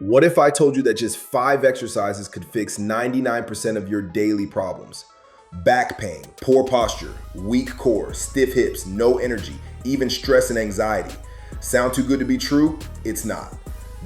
What if I told you that just 5 exercises could fix 99% of your daily problems? Back pain, poor posture, weak core, stiff hips, no energy, even stress and anxiety. Sound too good to be true? It's not.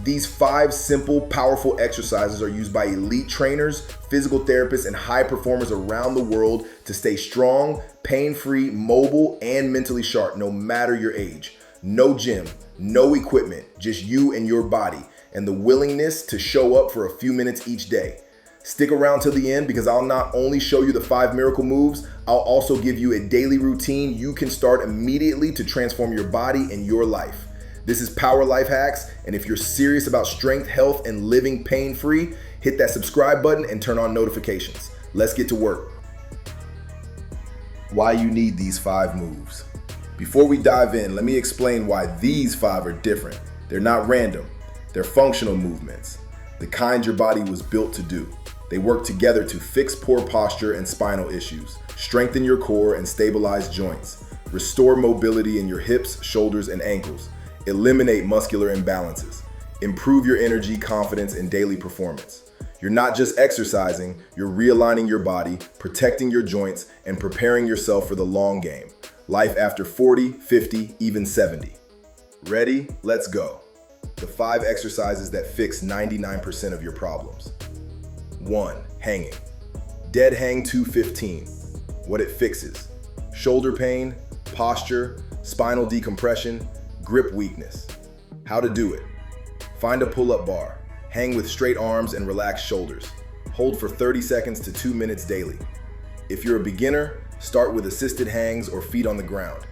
These 5 simple, powerful exercises are used by elite trainers, physical therapists, and high performers around the world to stay strong, pain-free, mobile, and mentally sharp no matter your age. No gym, no equipment, just you and your body, and the willingness to show up for a few minutes each day. Stick around till the end because I'll not only show you the 5 miracle moves, I'll also give you a daily routine you can start immediately to transform your body and your life. This is Power Life Hacks, and if you're serious about strength, health, and living pain-free, hit that subscribe button and turn on notifications. Let's get to work. Why you need these 5 moves. Before we dive in, let me explain why these 5 are different. They're not random. They're functional movements, the kind your body was built to do. They work together to fix poor posture and spinal issues, strengthen your core and stabilize joints, restore mobility in your hips, shoulders, and ankles, eliminate muscular imbalances, improve your energy, confidence, and daily performance. You're not just exercising, you're realigning your body, protecting your joints, and preparing yourself for the long game. Life after 40, 50, even 70. Ready? Let's go. The 5 exercises that fix 99% of your problems. 1. Hanging. Dead hang 215. What it fixes: shoulder pain, posture, spinal decompression, grip weakness. How to do it: find a pull-up bar, hang with straight arms and relaxed shoulders. Hold for 30 seconds to 2 minutes daily. If you're a beginner, start with assisted hangs or feet on the ground.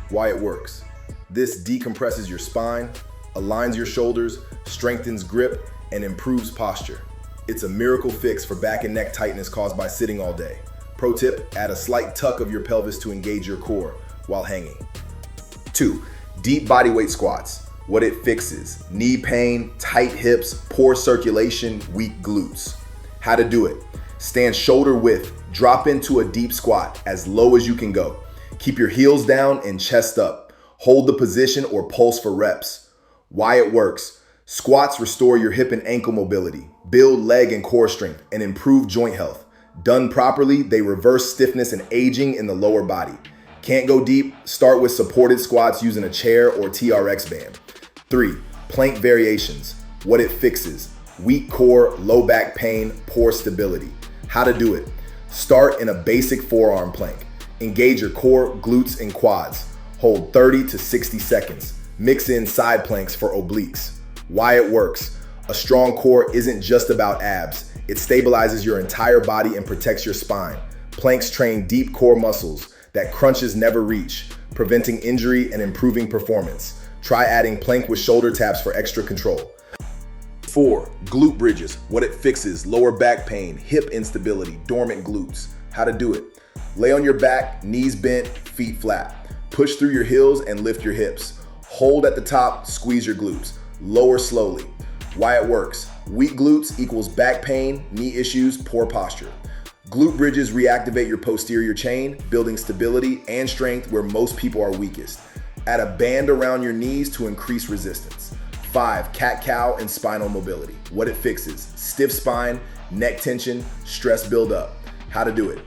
Why it works: this decompresses your spine, aligns your shoulders, strengthens grip, and improves posture. It's a miracle fix for back and neck tightness caused by sitting all day. Pro tip: add a slight tuck of your pelvis to engage your core while hanging. 2. Deep bodyweight squats. What it fixes: knee pain, tight hips, poor circulation, weak glutes. How to do it: stand shoulder width, drop into a deep squat as low as you can go. Keep your heels down and chest up. Hold the position or pulse for reps. Why it works: squats restore your hip and ankle mobility, build leg and core strength, and improve joint health. Done properly, they reverse stiffness and aging in the lower body. Can't go deep? Start with supported squats using a chair or TRX band. 3. Plank variations. What it fixes: weak core, low back pain, poor stability. How to do it: start in a basic forearm plank. Engage your core, glutes, and quads. Hold 30 to 60 seconds. Mix in side planks for obliques. Why it works: a strong core isn't just about abs. It stabilizes your entire body and protects your spine. Planks train deep core muscles that crunches never reach, preventing injury and improving performance. Try adding plank with shoulder taps for extra control. 4. Glute bridges. What it fixes: lower back pain, hip instability, dormant glutes. How to do it: lay on your back, knees bent, feet flat. Push through your heels and lift your hips. Hold at the top, squeeze your glutes. Lower slowly. Why it works: weak glutes equals back pain, knee issues, poor posture. Glute bridges reactivate your posterior chain, building stability and strength where most people are weakest. Add a band around your knees to increase resistance. 5. Cat-cow and spinal mobility. What it fixes: stiff spine, neck tension, stress buildup. How to do it: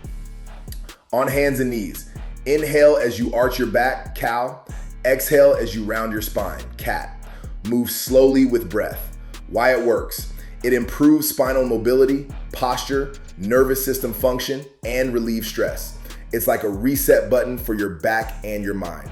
on hands and knees. Inhale as you arch your back, cow. Exhale as you round your spine, cat. Move slowly with breath. Why it works: it improves spinal mobility, posture, nervous system function, and relieves stress. It's like a reset button for your back and your mind.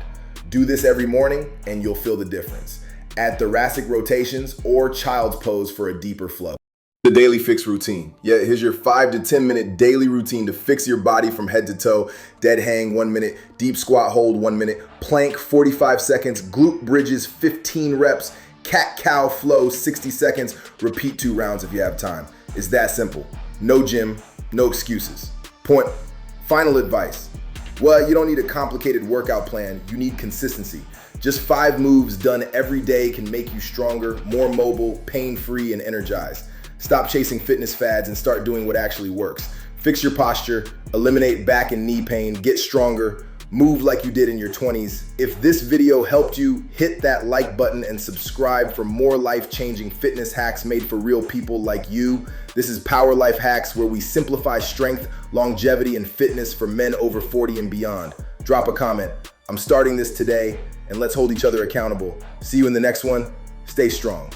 Do this every morning and you'll feel the difference. Add thoracic rotations or child's pose for a deeper flow. The daily fix routine. Yeah, here's your 5 to 10 minute daily routine to fix your body from head to toe. Dead hang 1 minute, deep squat hold 1 minute, plank 45 seconds, glute bridges 15 reps, cat-cow flow 60 seconds, repeat 2 rounds if you have time. It's that simple. No gym, no excuses. Final advice: well, you don't need a complicated workout plan, you need consistency. Just 5 moves done every day can make you stronger, more mobile, pain-free, and energized. Stop chasing fitness fads and start doing what actually works. Fix your posture, eliminate back and knee pain, get stronger, Move like you did in your 20s. If this video helped you, hit that like button and subscribe for more life-changing fitness hacks made for real people like you. This is Power Life Hacks, where we simplify strength, longevity, and fitness for men over 40 and beyond. Drop a comment. I'm starting this today, and let's hold each other accountable. See you in the next one. Stay strong.